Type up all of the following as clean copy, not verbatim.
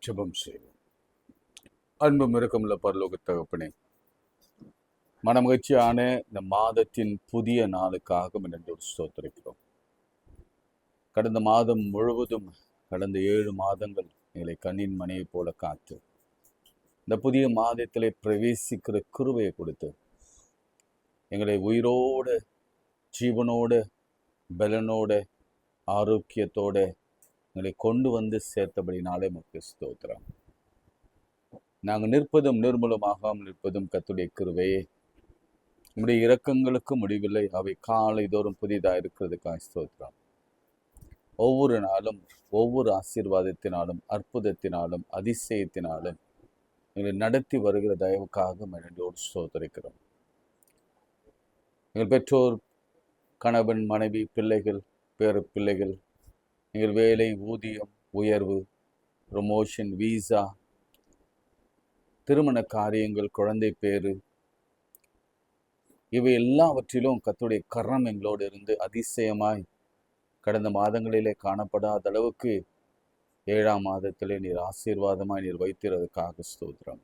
ஜெபம் செய்வோம். அன்பும் இரக்கமுள்ள பரலோக தகப்பனே, மனமகிழ்ச்சியான இந்த மாதத்தின் புதிய நாளுக்காக நன்றோடு ஸ்தோத்திரிக்கிறோம். கடந்த மாதம் முழுவதும், கடந்த 7 மாதங்கள் எங்களை கண்ணின் மணியை போல காத்து, இந்த புதிய மாதத்திலே பிரவேசிக்கிற கிருபையை கொடுத்து, எங்களை உயிரோட, ஜீவனோட, பலனோட, ஆரோக்கியத்தோட எங்களை கொண்டு வந்து சேர்த்தபடினாலே உமக்கு ஸ்தோத்திரம். நாங்கள் நிற்பதும் நிர்மூலமாகாமல் நிற்பதும் கர்த்தருடைய கிருபையே. நம்முடைய இரக்கங்களுக்கு முடிவில்லை, அவை காலை தோறும் புதிதாக இருக்கிறதுக்காக ஸ்தோத்திரம். ஒவ்வொரு நாளும், ஒவ்வொரு ஆசீர்வாதத்தினாலும், அற்புதத்தினாலும், அதிசயத்தினாலும் எங்களை நடத்தி வருகிற தயவுக்காக நன்றியோடு ஸ்தோத்திரிக்கிறோம். எங்கள் பெற்றோர், கணவன், மனைவி, பிள்ளைகள், பேர பிள்ளைகள், எங்கள் வேலை, ஊதியம், உயர்வு, ப்ரமோஷன், வீசா, திருமண காரியங்கள், குழந்தை பேரு, இவை எல்லாவற்றிலும் கர்த்தருடைய கரம் எங்களோடு இருந்து அதிசயமாய் கடந்த மாதங்களிலே காணப்படாத அளவுக்கு 7ஆம் மாதத்திலே நீர் ஆசீர்வாதமாய் நீர் வைத்திருப்பதற்காக ஸ்தோத்திரம்.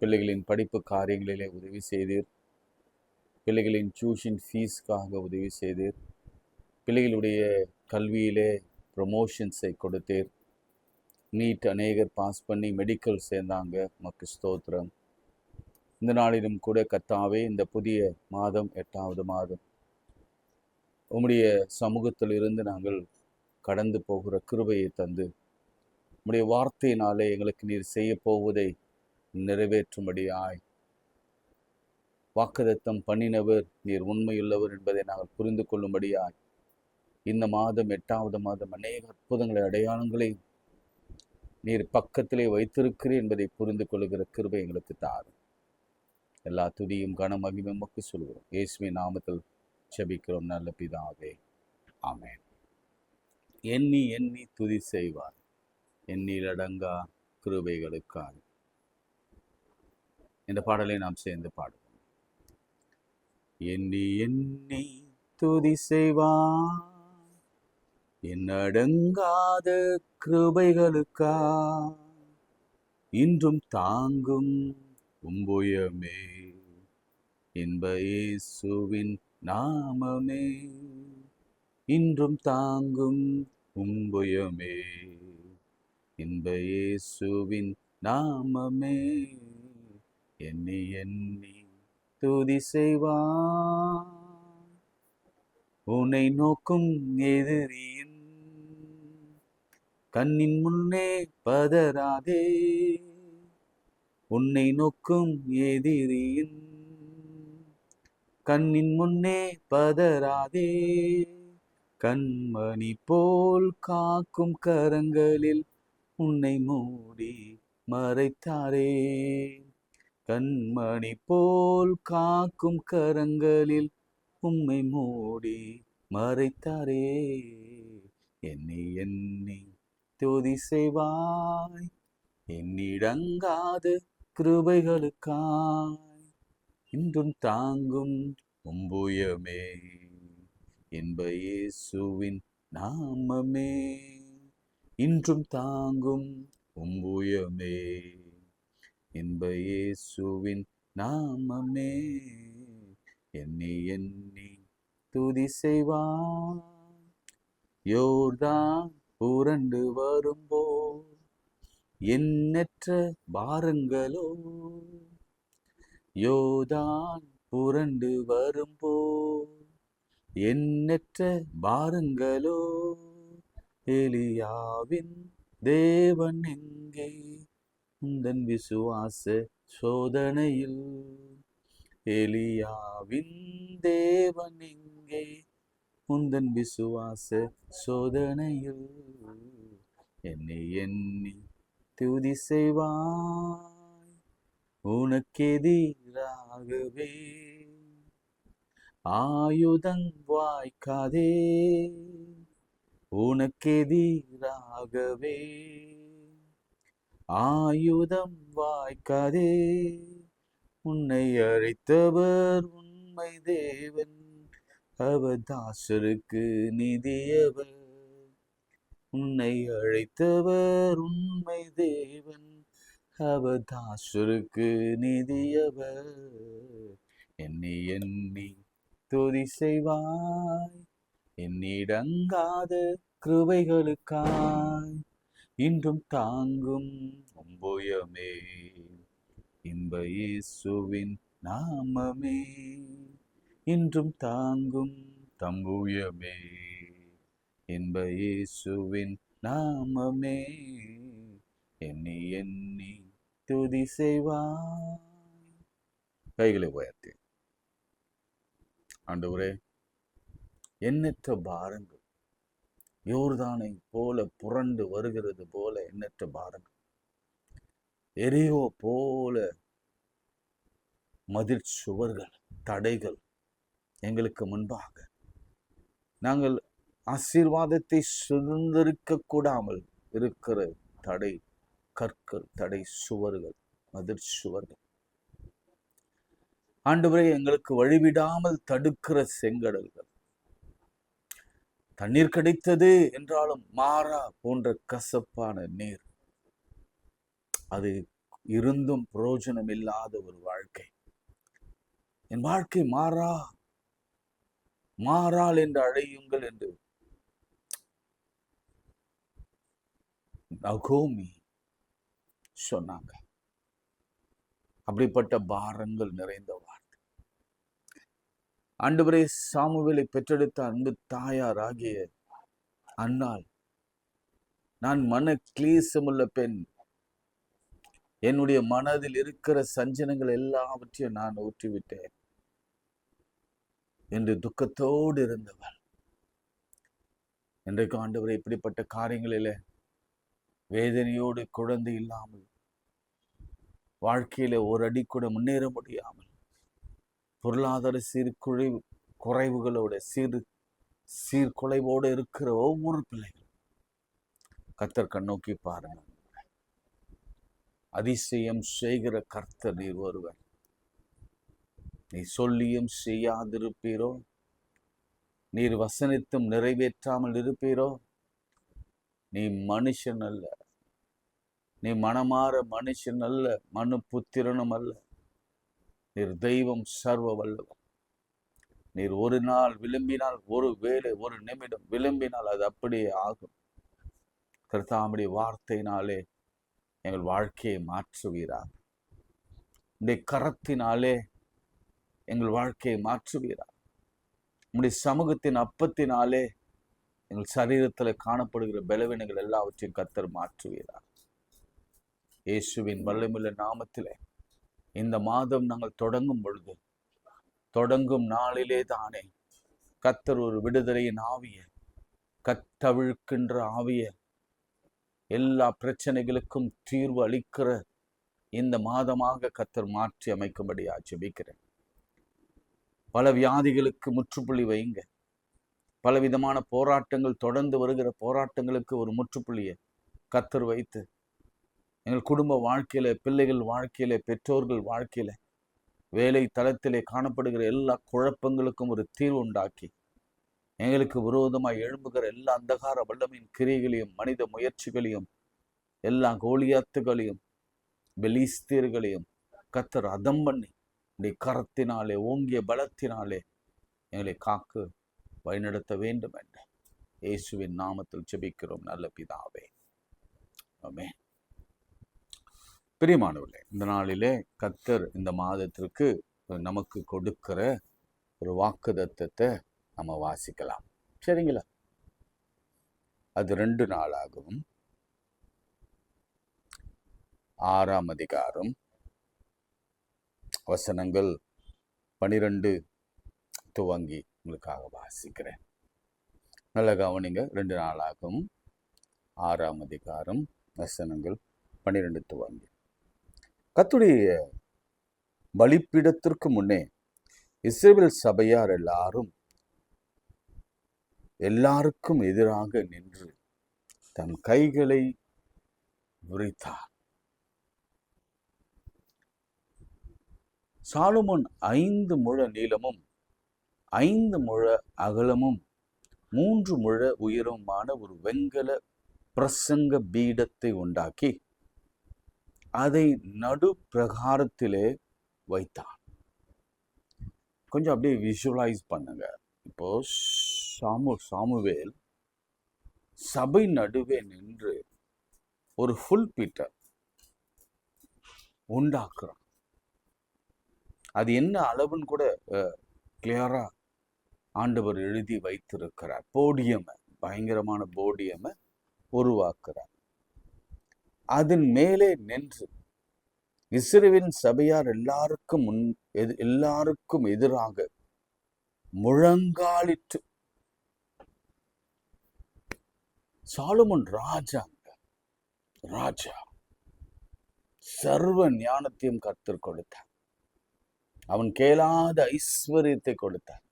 பிள்ளைகளின் படிப்பு காரியங்களிலே உதவி செய்தீர். பிள்ளைகளின் டியூஷன் ஃபீஸ்க்காக உதவி செய்தீர். பிள்ளைகளுடைய கல்வியிலே ப்ரமோஷன்ஸை கொடுத்தீர். நீட் அநேகர் பாஸ் பண்ணி மெடிக்கல் சேர்ந்தாங்க. உமக்கு ஸ்தோத்திரம். இந்த நாளிலும் கூட கர்த்தாவே, இந்த புதிய மாதம் 8வது மாதம் உம்முடைய சமூகத்தில் இருந்து நாங்கள் கடந்து போகிற கிருபையை தந்து, உம்முடைய வார்த்தையினாலே எங்களுக்கு நீர் செய்ய போவதை நிறைவேற்றும்படியாய், வாக்குத்தத்தம் பண்ணினவர் நீர் உண்மையுள்ளவர் என்பதை நாங்கள் புரிந்து கொள்ளும்படியாய், இந்த மாதம் 8வது மாதம் அநேக அற்புதங்களை, அடையாளங்களை நீர் பக்கத்திலே வைத்திருக்கிறீர் என்பதை புரிந்து கொள்ளுகிற கிருபை எங்களுக்கு தாரும். எல்லா துதியும் கன மகிமை உமக்கு சொல்கிறோம். இயேசுவின் நாமத்தில் ஜெபிக்கிறோம் நல்ல பிதாவே, ஆமென். எண்ணி எண்ணி துதி செய்வார், எண்ணில் அடங்கா கிருபைகளுக்காக. இந்த பாடலை நாம் சேர்ந்து பாடுவோம். எண்ணி எண்ணி துதி செய்வார், என் அடங்காத கிருபைகளுக்கா, இன்றும் தாங்கும் உம்புயமே, இன்ப இயேசுவின் நாமமே, இன்றும் தாங்கும் உம்புயமே, இன்ப இயேசுவின் நாமமே, எண்ணி எண்ணி துதி செய்வார். உன்னை நோக்கும் எதிரியின் கண்ணின் முன்னே பதறாதே, உன்னை நோக்கும் எதிரியின் கண்ணின் முன்னே பதறாதே, கண்மணி போல் காக்கும் கரங்களில் உன்னை மூடி மறைத்தாரே, கண்மணி போல் காக்கும் கரங்களில் உம்மை மூடி மறைத்தாரே, எண்ணி எண்ணி துதி செய்வாய், எண்ணிடங்காத கிருபைகளுக்காய், இன்றும் தாங்கும் உம்புயமே, இன்ப இயேசுவின் நாமமே, இன்றும் தாங்கும் உம்புயமே, இன்ப இயேசுவின் நாமமே, எண்ணி எண்ணி துதி செய்வார். யோர்தான் புரண்டு வரும்போ எண்ணற்ற பாரங்களோ, யோர்தான் புரண்டு வரும்போ எண்ணற்ற பாரங்களோ, எலியாவின் தேவன் எங்கே உந்தன் விசுவாச சோதனையில், எலியாவின் தேவன் எங்கே உந்தன் விசுவாச சோதனையில், எண்ணி எண்ணி துதி செய்வாய். உனக்கெதிராகவே ஆயுதம் வாய்க்காதே, உனக்கெதிராகவே ஆயுதம் வாய்க்காதே, உன்னை அழைத்தவர் உண்மை தேவன், அவர் தாசருக்கு நிதியவர், உன்னை அழைத்தவர் உண்மை தேவன், அவர் தாசருக்கு நிதியவர். எண்ணி எண்ணி துதி செய்வாய் என்னிடங்காத கிருபைகளுக்காய், இன்றும் தாங்கும் அம்புயமே இன்ப இயேசுவின் நாமமே, இன்றும் தாங்கும் தம்புயமே இன்ப இயேசுவின் நாமமே, எண்ணி எண்ணி துதி செய்வாய். கைகளை உயர்த்தி, ஆண்டவரே, எண்ணற்ற பாரங்கள் யோர்தானை போல புரண்டு வருகிறது போல எண்ணற்ற பாரங்கள், எரியோ போல மதில் சுவர்கள், தடைகள் எங்களுக்கு முன்பாக, நாங்கள் ஆசீர்வாதத்தை சுதந்திரிக்க கூடாமல் இருக்கிற தடை கற்கள், தடை சுவர்கள், மதில் சுவர்கள், ஆண்டவரே, எங்களுக்கு வழிவிடாமல் தடுக்கிற செங்கடல்கள், தண்ணீர் கிடைத்தது என்றாலும் மாறா போன்ற கசப்பான நீர், அது இருந்தும் பிரயோஜனம் இல்லாத ஒரு வாழ்க்கை. என் வாழ்க்கை மாறாள் என்று அழையுங்கள் என்று நகோமி சொன்னாங்க. அப்படிப்பட்ட பாரங்கள் நிறைந்த வார்த்தை. ஆண்டவரே, சாமுவேலை பெற்றெடுத்த அன்பு தாயார் ஆகிய அன்னாள், நான் மன கிளேசமுள்ள பெண், என்னுடைய மனதில் இருக்கிற சஞ்சனங்கள் எல்லாவற்றையும் நான் ஊற்றிவிட்டேன் என்று துக்கத்தோடு இருந்தவள். இன்றைக்கு ஆண்டவரே, இப்படிப்பட்ட காரியங்களில வேதனையோடு குழந்தை இல்லாமல், வாழ்க்கையில ஒரு அடி கூட முன்னேற முடியாமல், பொருளாதார குறைவுகளோட சீர்குலைவோடு இருக்கிற ஒவ்வொரு பிள்ளைகளும் கர்த்தர் கண்ணோக்கி பாருங்க. அதிசயம் செய்கிற கர்த்தர் நீர் ஒருவர். நீ சொல்லியும் செய்யாதிருப்பீரோ? நீர் வசனித்தும் நிறைவேற்றாமல் இருப்பீரோ? நீ மனுஷன் அல்ல, நீ மனமாற மனுஷன் அல்ல, மனு புத்திரனும் அல்ல. நீர் தெய்வம், சர்வ வல்லவர். நீர் ஒரு நாள் விளம்பினால், ஒரு வேளை, ஒரு நிமிடம் விளம்பினால் அது அப்படியே ஆகும். கர்த்தாவுடைய வார்த்தையினாலே எங்கள் வாழ்க்கையை மாற்றுவீராக. இந்த கரத்தினாலே எங்கள் வாழ்க்கையை மாற்றுவீராக. உம்முடைய சமூகத்தின் அப்பத்தினாலே எங்கள் சரீரத்தில் காணப்படுகிற பலவீனங்கள் எல்லாவற்றையும் கர்த்தர் மாற்றுவீராக. இயேசுவின் வல்லமையுள்ள நாமத்திலே இந்த மாதம் நாங்கள் தொடங்கும் பொழுது, தொடங்கும் நாளிலே தானே கர்த்தர் ஒரு விடுதலையின் ஆவிய, கத்தவிழ்க்கின்ற ஆவிய, எல்லா பிரச்சனைகளுக்கும் தீர்வு அளிக்கிற இந்த மாதமாக கர்த்தர் மாற்றி அமைக்கும்படியா ஜெபிக்கிறேன். பல வியாதிகளுக்கு முற்றுப்புள்ளி வைங்க. பலவிதமான போராட்டங்கள், தொடர்ந்து வருகிற போராட்டங்களுக்கு ஒரு முற்றுப்புள்ளியை கர்த்தர் வைத்து, எங்கள் குடும்ப வாழ்க்கையில, பிள்ளைகள் வாழ்க்கையில, பெற்றோர்கள் வாழ்க்கையில, வேலை தளத்திலே காணப்படுகிற எல்லா குழப்பங்களுக்கும் ஒரு தீர்வு உண்டாக்கி, எங்களுக்கு விரோதமாய் எழும்புகிற எல்லா அந்தகார வல்லமையின் கிரியைகளையும், மனித முயற்சிகளையும், எல்லா கோலியாத்துகளையும், பெலிஸ்தீர்களையும் கர்த்தர் அதம் பண்ணி கரத்தினாலே, ஓங்கிய பலத்தினாலே எங்களை காக்கு வழிநடத்த வேண்டும் என்று இயேசுவின் நாமத்தில் ஜெபிக்கிறோம் நல்ல பிதாவே, ஆமென். பிரியமானவர்களே, இந்த நாளிலே கர்த்தர் இந்த மாதத்திற்கு நமக்கு கொடுக்கிற ஒரு வாக்குத்தத்தத்தை நம்ம வாசிக்கலாம். சரிங்களா? அது 2 நாளாகவும் 6ஆம் அதிகாரம் வசனங்கள் 12 துவங்கி உங்களுக்காக வாசிக்கிறேன். நல்ல கவனிங்க. 2 நாளாகவும் 6ஆம் அதிகாரம் வசனங்கள் 12 துவங்கி. கர்த்தருடைய பலிபீடத்திற்கு முன்னே இஸ்ரவேல் சபையார் எல்லாருக்கும் எதிராக நின்று தன் கைகளை விரித்தார். சாலமோன் 5 முழ நீளமும் 5 முழ அகலமும் 3 முழ உயரமுமான ஒரு வெண்கல பிரசங்க பீடத்தை உண்டாக்கி அதை நடு பிரகாரத்திலே வைத்தான். கொஞ்சம் அப்படியே விஷுவலைஸ் பண்ணுங்க. இப்போ சாமுவேல் சபை நடுவே நின்று ஒரு ஃபுல் பீட்டர் உண்டாக்குறான். அது என்ன அளவுன்னு கூட கிளியரா ஆண்டவர் எழுதி வைத்திருக்கிறார். போடியம், பயங்கரமான போடியம் உருவாக்குறார். அதன் மேலே நின்று இஸ்ரவேலின் சபையார் எல்லாருக்கும் எதிராக முழங்காலிட்டு. சாலமோன் ராஜா சர்வ ஞானத்தையும் கர்த்தர் கொடுத்தார். அவன் கேளாத ஐஸ்வர்யத்தை கொடுத்தார்.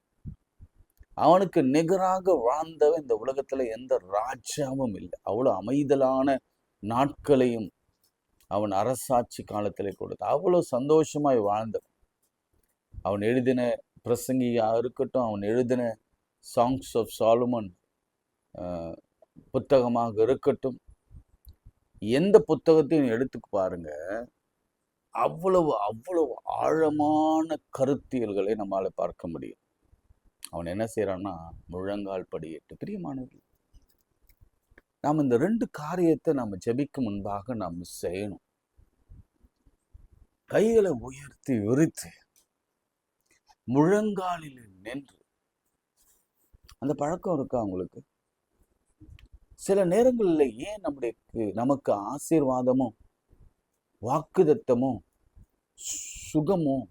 அவனுக்கு நிகராக வாழ்ந்தவன் இந்த உலகத்துல எந்த ராஜாவும் இல்லை. அவ்வளவு அமைதலான நாட்களையும் அவன் அரசாட்சி காலத்திலே கொடுத்தான். அவ்வளவு சந்தோஷமாய் வாழ்ந்தவன். அவன் எழுதின பிரசங்கியா இருக்கட்டும், அவன் எழுதின சாங்ஸ் ஆஃப் சாலமன் புத்தகமாக இருக்கட்டும், எந்த புத்தகத்தையும் எடுத்துக்கு பாருங்க, அவ்வளவு அவ்வளவு ஆழமான கருத்தியல்களை நம்மால பார்க்க முடியும். அவன் என்ன செய்யறான்னா, முழங்கால் படியிட்டு. பிரியமானது, நாம் இந்த 2 காரியத்தை நம்ம ஜெபிக்க முன்பாக நாம் செய்யணும். கைகளை உயர்த்தி விரித்து முழங்காலில் நின்று. அந்த பழக்கம் இருக்கா உங்களுக்கு? சில நேரங்களில் ஏன் நமக்கு ஆசீர்வாதமும் வாக்குதத்தமும் சுகமும்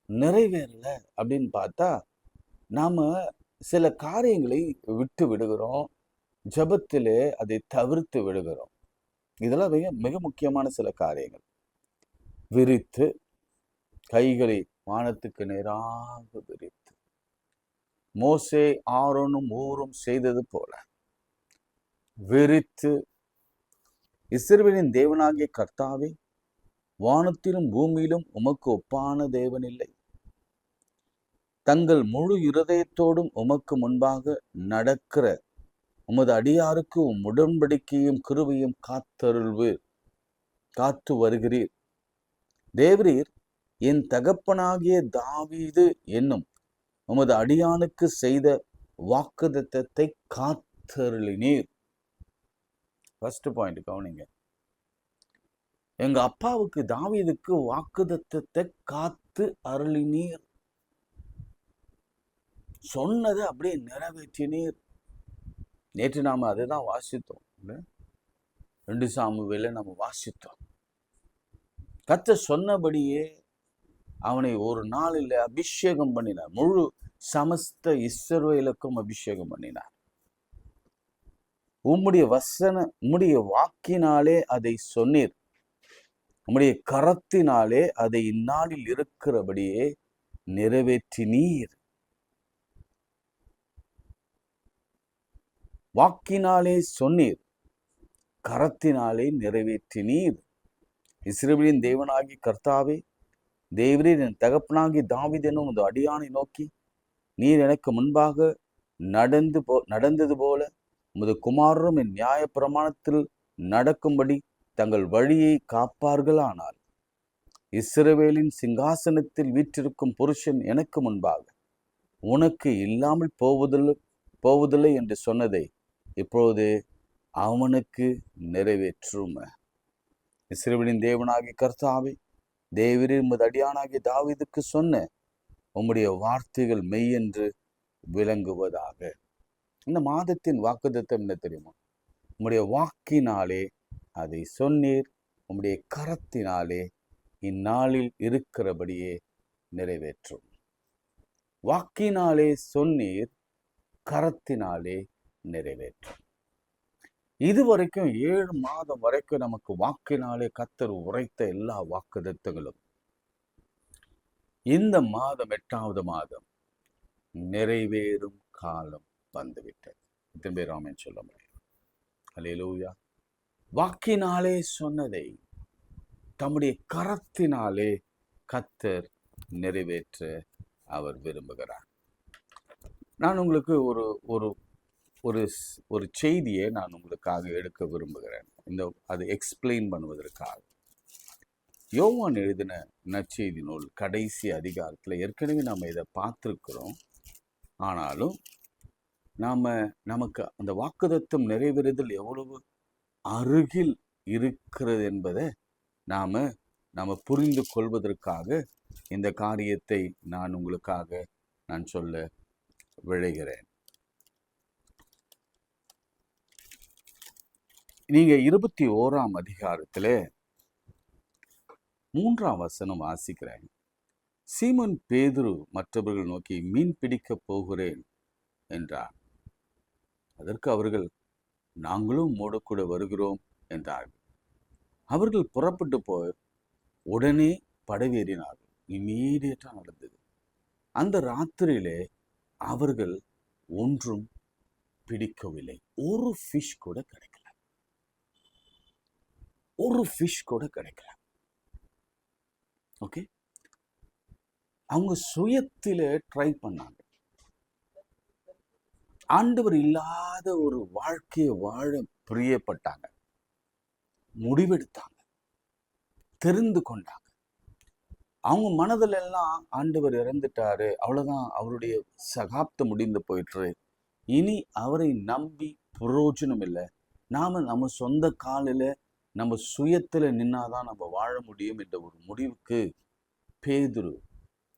நிறைவேறல அப்படின்னு பார்த்தா, நாம சில காரியங்களை விட்டு விடுகிறோம், ஜபத்திலே அதை தவிர்த்து விடுகிறோம். இதெல்லாம் மிக மிக முக்கியமான சில காரியங்கள். விரித்து கைகளை வானத்துக்கு நேராக விரித்து, மோசே ஆரோனும் ஊரும் செய்தது போல விரித்து, இஸ்ரவேலின் தேவனாகிய கர்த்தாவே, வானத்திலும் பூமியிலும் உமக்கு ஒப்பான தேவன் இல்லை. தங்கள் முழு இருதயத்தோடும் உமக்கு முன்பாக நடக்கிற உமது அடியாருக்கு உடன்படிக்கையும் கிருபையும் காத்து வருகிறீர். தேவரீர் என் தகப்பனாகிய தாவீது என்னும் உமது அடியானுக்கு செய்த வாக்குதத்தத்தை காத்தருளினீர். ஃபர்ஸ்ட் பாயிண்ட் கவனிங்க. எங்க அப்பாவுக்கு தாவீதுக்கு வாக்குதத்தத்தை காத்து அருளினீர். சொன்னதை அப்படியே நிறைவேற்றினீர். நேற்று நாம அதை தான் வாசித்தோம். 2 சாமுவேல நம்ம வாசித்தோம். கர்த்தர் சொன்னபடியே அவனை ஒரு நாளில் அபிஷேகம் பண்ணினார். முழு சமஸ்த இஸ்ரவேலுக்கும் அபிஷேகம் பண்ணினார். உம்முடைய வாக்கினாலே அதை சொன்னீர். உம்முடைய கரத்தினாலே அதை இந்நாளில் இருக்கிறபடியே நிறைவேற்றினீர். வாக்கினாலே சொன்னீர், கரத்தினாலே நிறைவேற்றினீர். இஸ்ரவேலின் தேவனாகி கர்த்தாவே, தேவரீர் என் தகப்பனாகி தாவீது என்னும் உமது அடியானை நோக்கி, நீர் எனக்கு முன்பாக நடந்தது போல உமது குமாரரும் என் நியாய பிரமாணத்தில் நடக்கும்படி தங்கள் வழியை காப்பார்களானால், இஸ்ரவேலின் சிங்காசனத்தில் வீற்றிருக்கும் புருஷன் எனக்கு முன்பாக உனக்கு இல்லாமல் போவதில்லை என்று சொன்னதை இப்பொழுது அவனுக்கு நிறைவேற்றும். இஸ்ரவேலின் தேவனாகிய கர்த்தாவே, தேவரீர் உமது அடியானாகிய தாவீதுக்கு சொன்ன உம்முடைய வார்த்தைகள் மெய் என்று விளங்குவதாக. இந்த மாதத்தின் வாக்குத்தத்தம் என்ன தெரியுமா? உம்முடைய வாக்கினாலே அதை சொன்னீர், உம்முடைய கரத்தினாலே இந்நாளில் இருக்கிறபடியே நிறைவேற்றும். வாக்கினாலே சொன்னீர், கரத்தினாலே நிறைவேற்றும். இதுவரைக்கும் 7 மாதம் வரைக்கும் நமக்கு வாக்கினாலே கர்த்தர் உரைத்த எல்லா வாக்குத்தத்தங்களும் இந்த மாதம் 8வது மாதம் நிறைவேறும் காலம் வந்துவிட்டது. இத்தனை பேர் ஆமென் சொல்ல முடியும். அல்லேலூயா. வாக்கினாலே சொன்னதை தம்முடைய கரத்தினாலே கர்த்தர் நிறைவேற்ற அவர் விரும்புகிறார். நான் உங்களுக்கு ஒரு ஒரு ஒரு செய்தியை நான் உங்களுக்காக எடுக்க விரும்புகிறேன். அது எக்ஸ்பிளைன் பண்ணுவதற்காக. யோவான் எழுதின நற்செய்தி நூல் கடைசி அதிகாரத்தில் ஏற்கனவே நாம் இதை பார்த்துருக்கிறோம். ஆனாலும் நமக்கு அந்த வாக்குத்தத்தம் நிறைவேறுதல் எவ்வளவு அருகில் இருக்கிறது என்பதை நாம் புரிந்து கொள்வதற்காக இந்த காரியத்தை நான் உங்களுக்காக நான் சொல்ல விழைகிறேன். நீங்க 21ஆம் அதிகாரத்தில் 3ஆம் வசனம் வாசிக்கிறேன். சீமோன் பேதுரு மற்றவர்கள் நோக்கி மீன் பிடிக்க போகிறேன் என்றார். அதற்கு அவர்கள், நாங்களும் மூடக்கூட வருகிறோம் என்றார்கள். அவர்கள் புறப்பட்டு போய் உடனே படவேறினார்கள். இம்மீடியட்டா நடந்தது. அந்த ராத்திரியிலே அவர்கள் ஒன்றும் பிடிக்கவில்லை. ஒரு ஃபிஷ் கூட கிடைக்கல. ஒரு ஃபிஷ் கூட கிடைக்கல. ஓகே, அவங்க சுயத்தில ட்ரை பண்ணாங்க. ஆண்டவர் இல்லாத ஒரு வாழ்க்கையை வாழ பிரியப்பட்டாங்க, முடிவெடுத்தாங்க, தெரிந்து கொண்டாங்க. அவங்க மனதில் எல்லாம் ஆண்டவர் இறந்துட்டாரு, அவ்வளவுதான், அவருடைய சகாப்தம் முடிந்து போயிட்டு, இனி அவரை நம்பி பிரயோஜனம் இல்லை, நம்ம சொந்த காலில நம்ம சுயத்துல நின்னாதான் நம்ம வாழ முடியும் என்ற ஒரு முடிவுக்கு பேதுரு,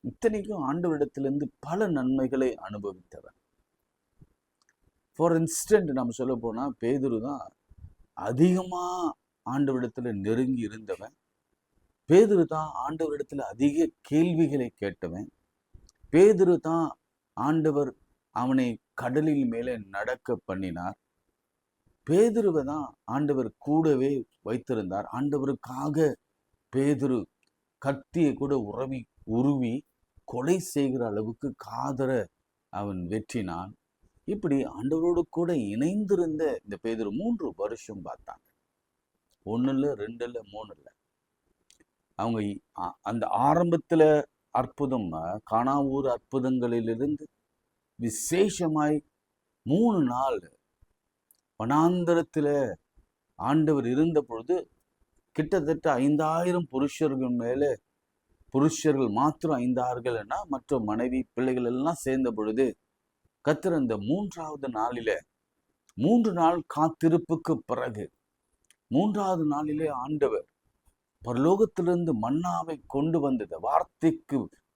இத்தனைக்கும் ஆண்டவரிடத்திலிருந்து பல நன்மைகளை அனுபவித்தவர். ஃபார் இன்ஸ்டன்ட் நம்ம சொல்ல போனா பேதுரு தான் அதிகமா ஆண்டவரிடத்துல நெருங்கி இருந்தவன். பேதுரு தான் ஆண்டவரிடத்துல அதிக கேள்விகளை கேட்டவன். பேதுரு தான் ஆண்டவர் அவனை கடலில் மேலே நடக்க பண்ணினார். பேதுருவை தான் ஆண்டவர் கூடவே வைத்திருந்தார். ஆண்டவருக்காக பேதுரு கத்தியை கூட உருவி கொலை செய்கிற அளவுக்கு காதர அவன் வெற்றினான். இப்படி ஆண்டவரோடு கூட இணைந்திருந்த இந்த பேதுரு 3 வருஷம் பார்த்தாங்க. 1 இல்லை, 2 இல்லை, 3 இல்லை. அவங்க அந்த ஆரம்பத்துல அற்புதம், கானாவூர் அற்புதங்களிலிருந்து விசேஷமாய் 3 நாள் வனாந்தரத்துல ஆண்டவர் இருந்த பொழுது கிட்டத்தட்ட 5000 புருஷர்கள் மாத்திரம் 5,000 மற்ற மனைவி பிள்ளைகள் எல்லாம் சேர்ந்த பொழுது கர்த்தர் அந்த 3வது நாளில 3 நாள் காத்திருப்புக்கு பிறகு 3வது நாளிலே ஆண்டவர் பரலோகத்திலிருந்து மன்னாவை கொண்டு வந்தது.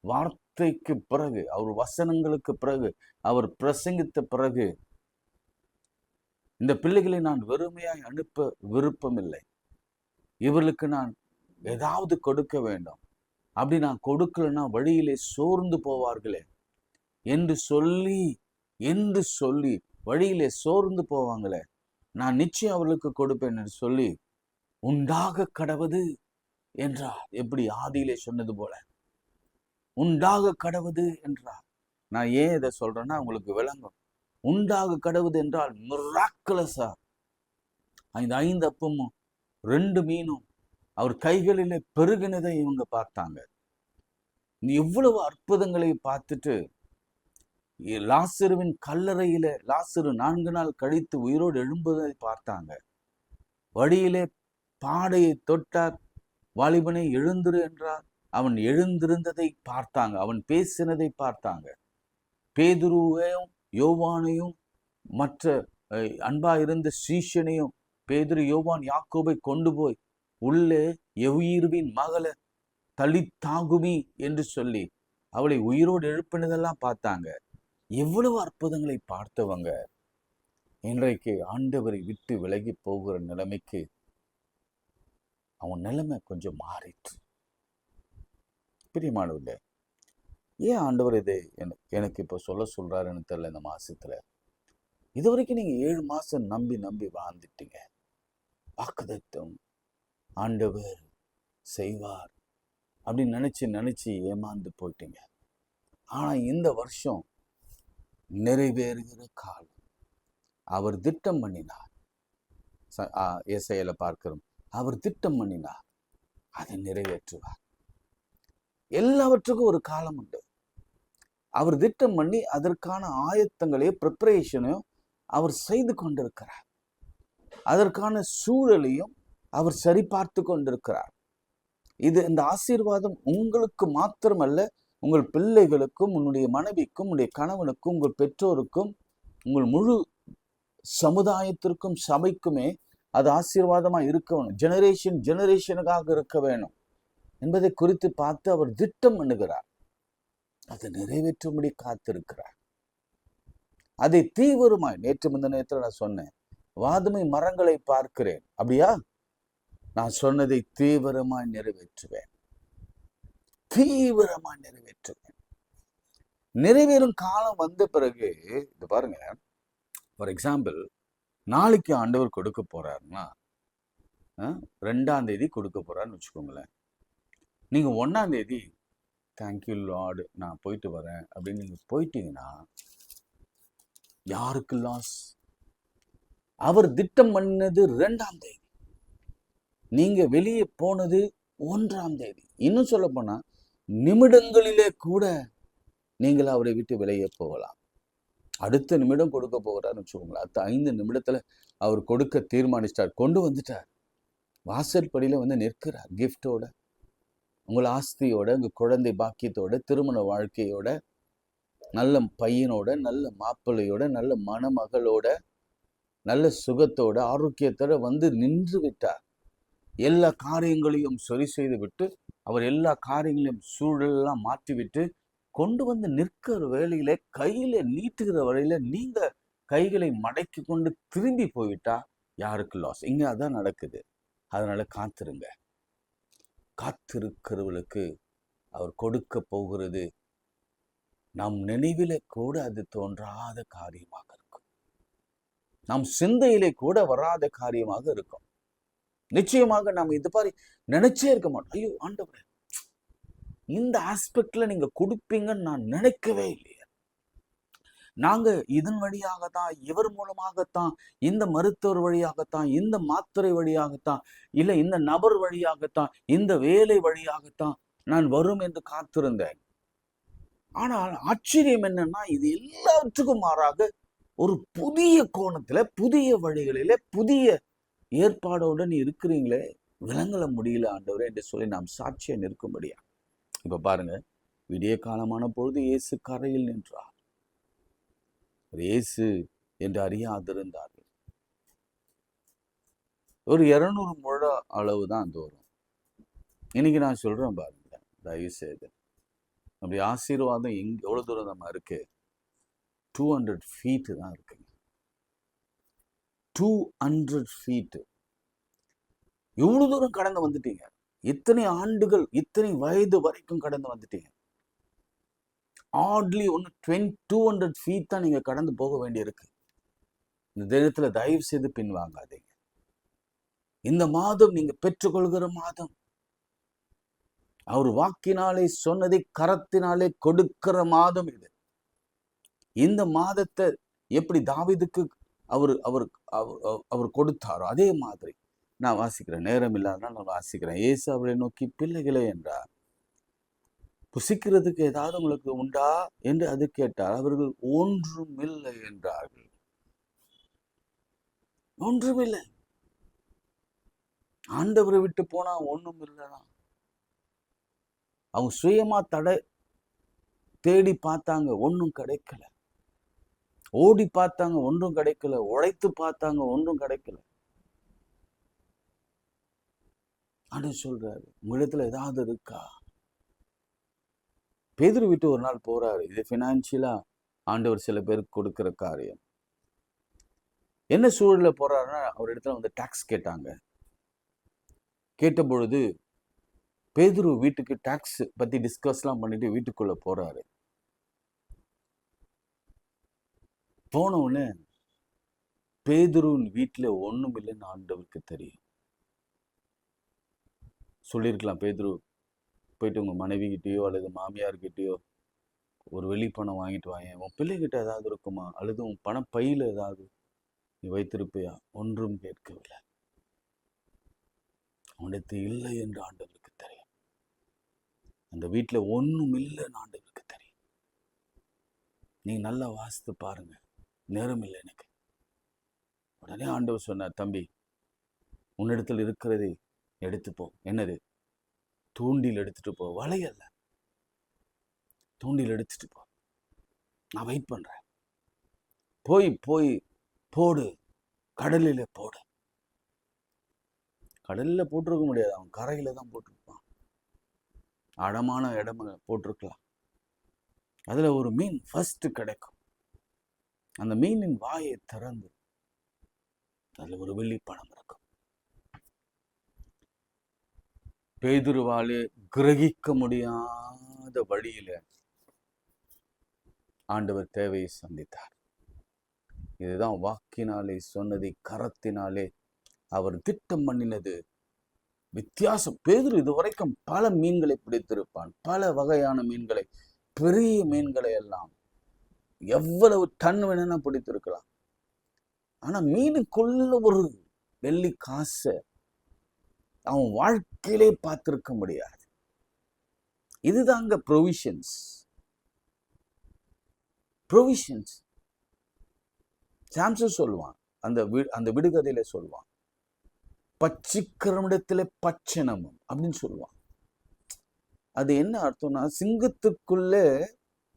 வார்த்தைக்கு பிறகு, அவர் வசனங்களுக்கு பிறகு, அவர் பிரசங்கித்த பிறகு, இந்த பிள்ளைகளை நான் வெறுமையாய் அனுப்ப விருப்பமில்லை, இவர்களுக்கு நான் ஏதாவது கொடுக்க வேண்டும், அப்படி நான் கொடுக்கலன்னா வழியிலே சோர்ந்து போவார்களே என்று சொல்லி வழியிலே சோர்ந்து போவாங்களே, நான் நிச்சயம் அவர்களுக்கு கொடுப்பேன் என்று சொல்லி உண்டாக கடவது என்றார். எப்படி ஆதியிலே சொன்னது போல உண்டாக கடவது என்றார். நான் ஏன் இதை சொல்றேன்னா உங்களுக்கு விளங்கும். உண்டாக கடவுது என்றால் மிராக்குலஸா இந்த 5 அப்பமும் 2 மீனும் அவர் கைகளிலே பெருகினதை இவங்க பார்த்தாங்க. எவ்வளவு அற்புதங்களை பார்த்துட்டு லாசருவின் கல்லறையில லாசரு 4 நாள் கழித்து உயிரோடு எழும்புவதை பார்த்தாங்க. வழியிலே பாடையை தொட்டார், வாலிபனை எழுந்திரு என்றார், அவன் எழுந்திருந்ததை பார்த்தாங்க, அவன் பேசினதை பார்த்தாங்க. பேதுருவையும் யோவானையும் மற்ற அன்பா இருந்த சீஷனையும், பேதுரு யோவான் யாக்கோபை கொண்டு போய் உள்ளே எவ்விருவின் மகள தளித்தாகுமி என்று சொல்லி அவளை உயிரோடு எழுப்பினதெல்லாம் பார்த்தாங்க. எவ்வளவு அற்புதங்களை பார்த்தவங்க இன்றைக்கு ஆண்டவரை விட்டு விலகி போகிற நிலைமைக்கு அவன் நிலைமை கொஞ்சம் மாறிற்று. பிரியமானவர்களே, ஏன் ஆண்டவர் இதை எனக்கு இப்போ சொல்றாருன்னு தெரியல. இந்த மாசத்துல இது வரைக்கும் நீங்க 7 மாசம் நம்பி வாழ்ந்துட்டீங்க. வாக்குத்தத்தம் ஆண்டவர் செய்வார் அப்படின்னு நினைச்சு ஏமாந்து போயிட்டீங்க. ஆனா இந்த வருஷம் நிறைவேறுகிற காலம் அவர் திட்டம் பண்ணினார். ஏசாயால பார்க்கிறோம், அவர் திட்டம் பண்ணினார், அதை நிறைவேற்றுவார். எல்லாவற்றுக்கும் ஒரு காலம் உண்டு. அவர் திட்டம் பண்ணி அதற்கான ஆயத்தங்களையும் ப்ரிப்பரேஷனையும் அவர் செய்து கொண்டிருக்கிறார். அதற்கான சூழலையும் அவர் சரிபார்த்து கொண்டிருக்கிறார். இந்த ஆசீர்வாதம் உங்களுக்கு மாத்திரமல்ல, உங்கள் பிள்ளைகளுக்கும், உன்னுடைய மனைவிக்கும், உன்னுடைய கணவனுக்கும், உங்கள் பெற்றோருக்கும், உங்கள் முழு சமுதாயத்திற்கும், சபைக்குமே அது ஆசீர்வாதமா இருக்க வேணும். ஜெனரேஷனுக்காக இருக்க வேணும் என்பதை குறித்து பார்த்து அவர் திட்டம் பண்ணுகிறார். அதை நிறைவேற்றும்படி காத்திருக்கிறார். அதை தீவிரமாய், நேற்று முந்தின நான் சொன்னேன், வாதுமை மரங்களை பார்க்கிறேன். அப்படியா? நான் சொன்னதை தீவிரமாய் நிறைவேற்றுவேன். நிறைவேறும் காலம் வந்த பிறகு இது பாருங்க, ஃபார் எக்ஸாம்பிள், நாளைக்கு ஆண்டவர் கொடுக்க போறாருன்னா 2ஆம் தேதி கொடுக்க போறாருன்னு வச்சுக்கோங்களேன். நீங்க 1ஆம் தேதி தேங்க்யூ லார்டு நான் போயிட்டு வரேன் அப்படின்னு நீங்க போயிட்டீங்கன்னா யாருக்கு லாஸ்? அவர் திட்டம் பண்ணது 2ஆம் தேதி, நீங்க வெளியே போனது 1ஆம் தேதி. இன்னும் சொல்ல போனா நிமிடங்களிலே கூட நீங்கள் அவரை விட்டு வெளியே போகலாம். அடுத்த நிமிடம் கொடுக்க போகிறார்னு வச்சுக்கோங்களேன். அடுத்த 5 நிமிடத்துல அவர் கொடுக்க தீர்மானிச்சிட்டார், கொண்டு வந்துட்டார். வாசல் படியில வந்து நிற்கிறார், கிஃப்டோட, உங்கள் ஆஸ்தியோட, உங்க குழந்தை பாக்கியத்தோட, திருமண வாழ்க்கையோட, நல்ல பையனோட, நல்ல மாப்பிள்ளையோட, நல்ல மணமகளோட, நல்ல சுகத்தோட, ஆரோக்கியத்தோட வந்து நின்று விட்டார். எல்லா காரியங்களையும் சரி செய்து விட்டு, அவர் எல்லா காரியங்களையும் சூழலெல்லாம் மாற்றிவிட்டு கொண்டு வந்து நிற்கிற வேளையில, கையில நீட்டுகிற வரையில நீங்க கைகளை மடக்கி கொண்டு திரும்பி போய்விட்டா யாருக்கு லாஸ்? இங்க அதான் நடக்குது. அதனால காத்திருங்க. காத்திருக்கிறவர்களுக்கு அவர் கொடுக்க போகிறது நம் நினைவிலே கூட அது தோன்றாத காரியமாக இருக்கும். நம் சிந்தையிலே கூட வராத காரியமாக இருக்கும். நிச்சயமாக நாம் இது மாதிரி நினைச்சே இருக்க மாட்டோம். ஐயோ ஆண்டவரே, இந்த ஆஸ்பெக்ட்ல நீங்க கொடுப்பீங்கன்னு நான் நினைக்கவே இல்லையே. நாங்க இதன் வழியாகத்தான், இவர் மூலமாகத்தான், இந்த மருத்துவர் வழியாகத்தான், இந்த மாத்திரை வழியாகத்தான், இல்ல இந்த நபர் வழியாகத்தான், இந்த வேலை வழியாகத்தான் நான் வரும் என்று காத்திருந்தேன். ஆனால் ஆச்சரியம் என்னன்னா, இது எல்லாவற்றுக்கும் மாறாக ஒரு புதிய கோணத்துல, புதிய வழிகளில, புதிய ஏற்பாடோட நீ இருக்கிறீங்களே, விளங்கல முடியல ஆண்டவரே என்று சொல்லி நாம் சாட்சியா நிற்கும்படியா. இப்ப பாருங்க, விடிய காலமான பொழுது இயேசு கரையில் நின்றார். இயேசு என்று அறியாதிருந்தார்கள். ஒரு 200 முழ அளவு தான் தூரம். இன்னைக்கு நான் சொல்றேன் பாருங்க, தயவு செய்து அப்படி ஆசீர்வாதம் எவ்வளவு தூரம் நம்ம இருக்கு? 200 feet தான் இருக்குங்க. 200 feet. எவ்வளவு தூரம் கடந்து வந்துட்டீங்க? இத்தனை ஆண்டுகள், இத்தனை வயது வரைக்கும் கடந்து வந்துட்டீங்க. ஆட்லி 200 feet தான் நீங்க கடந்து போக வேண்டியிருக்கு. இந்த தினத்துல தயவு செய்து பின்வாங்காதீங்க. இந்த மாதம் நீங்க பெற்றுக்கொள்கிற மாதம். அவர் வாக்கினாலே சொன்னதை கரத்தினாலே கொடுக்கிற மாதம் இது. இந்த மாதத்தை எப்படி தாவீதுக்கு அவர் அவர் அவர் கொடுத்தாரோ அதே மாதிரி நான் வாசிக்கிறேன். நேரம் இல்லாதனால நான் வாசிக்கிறேன். இயேசு அவரை நோக்கி, பிள்ளைகளே என்றார், புசிக்கிறதுக்கு ஏதாவது உங்களுக்கு உண்டா என்று அது கேட்டார். அவர்கள் ஒன்றும் இல்லை என்றார்கள். ஒன்றுமில்லை. ஆண்டவரை விட்டு போனா ஒண்ணும் இல்லைதான். அவங்க சுயமா தேடி பார்த்தாங்க, ஒன்றும் கிடைக்கல. ஓடி பார்த்தாங்க, ஒன்றும் கிடைக்கல. உழைத்து பார்த்தாங்க, ஒன்றும் கிடைக்கல. ஆண்டவர் சொல்றாரு, உங்களிடத்துல ஏதாவது இருக்கா? பேதுரு விட்டு ஒரு நாள் போறாரு. இது பினான்சியலா ஆண்டவர் சில பேருக்கு கொடுக்கிற காரியம். என்ன சூழல்ல போறாருன்னா, அவர் இடத்துல வந்து டாக்ஸ் கேட்டாங்க. கேட்ட பொழுது பேதுரு வீட்டுக்கு டாக்ஸ் பத்தி டிஸ்கஸ்லாம் பண்ணிட்டு வீட்டுக்குள்ள போறாரு. போன உடனே பேதுருவின் வீட்டுல ஒண்ணும் இல்லைன்னு ஆண்டவருக்கு தெரியும். சொல்லியிருக்கலாம், பேதுரு போயிட்டு உங்க மனைவி கிட்டேயோ அல்லது மாமியார்கிட்டயோ ஒரு வெளி பணம் வாங்கிட்டு வாங்க, உன் பிள்ளைகிட்ட ஏதாவது இருக்குமா, அல்லது உன் பண பையில ஏதாவது நீ வைத்திருப்பியா? ஒன்றும் கேட்கவில்லை. அவனுக்கு இல்லை என்று ஆண்டவருக்கு தெரியும். அந்த வீட்டுல ஒண்ணும் இல்லைன்னு ஆண்டவருக்கு தெரியும். நீங்க நல்லா வாசித்து பாருங்க. நேரம் இல்லை எனக்கு. உடனே ஆண்டவர் சொன்னார், தம்பி, உன்னிடத்தில் இருக்கிறதை எடுத்துப்போ. என்னது? தூண்டில் எடுத்துட்டு போ. வலையல்ல, தூண்டில் எடுத்துட்டு போ. நான் வெயிட் பண்றேன். போய் போய் போடு, கடலில போடு. கடலில் போட்டிருக்க முடியாது, அவன் கரையில தான் போட்டிருப்பான். ஆழமான இடம் போட்டிருக்கலாம். அதுல ஒரு மீன் ஃபர்ஸ்ட் கிடைக்கும். அந்த மீனின் வாயை திறந்து அதுல ஒரு வெள்ளி பணம் இருக்கும். பேதுருவாலே கிரகிக்க முடியாத வழியில ஆண்டவர் தேவையை சந்தித்தார். இதுதான் வாக்கினாலே சொன்னதை கரத்தினாலே அவர் திட்டம் பண்ணினது வித்தியாசம். பேதுரு இதுவரைக்கும் பல மீன்களை பிடித்திருப்பான், பல வகையான மீன்களை, பெரிய மீன்களை எல்லாம் எவ்வளவு டன் வேணும்னா பிடித்திருக்கலாம். ஆனா மீனுக்குள்ள ஒரு வெள்ளி காசை அவன் வாழ்க்கையிலே பார்த்திருக்க முடியாது. இதுதாங்க ப்ரொவிஷன்ஸ். ப்ரொவிஷன்ஸ் சாம்சன் சொல்லுவான், அந்த விடுகதையில சொல்லுவான், பச்சிக்கிறமிடத்துல பச்சனமும் அப்படின்னு சொல்லுவான். அது என்ன அர்த்தம்னா, சிங்கத்துக்குள்ள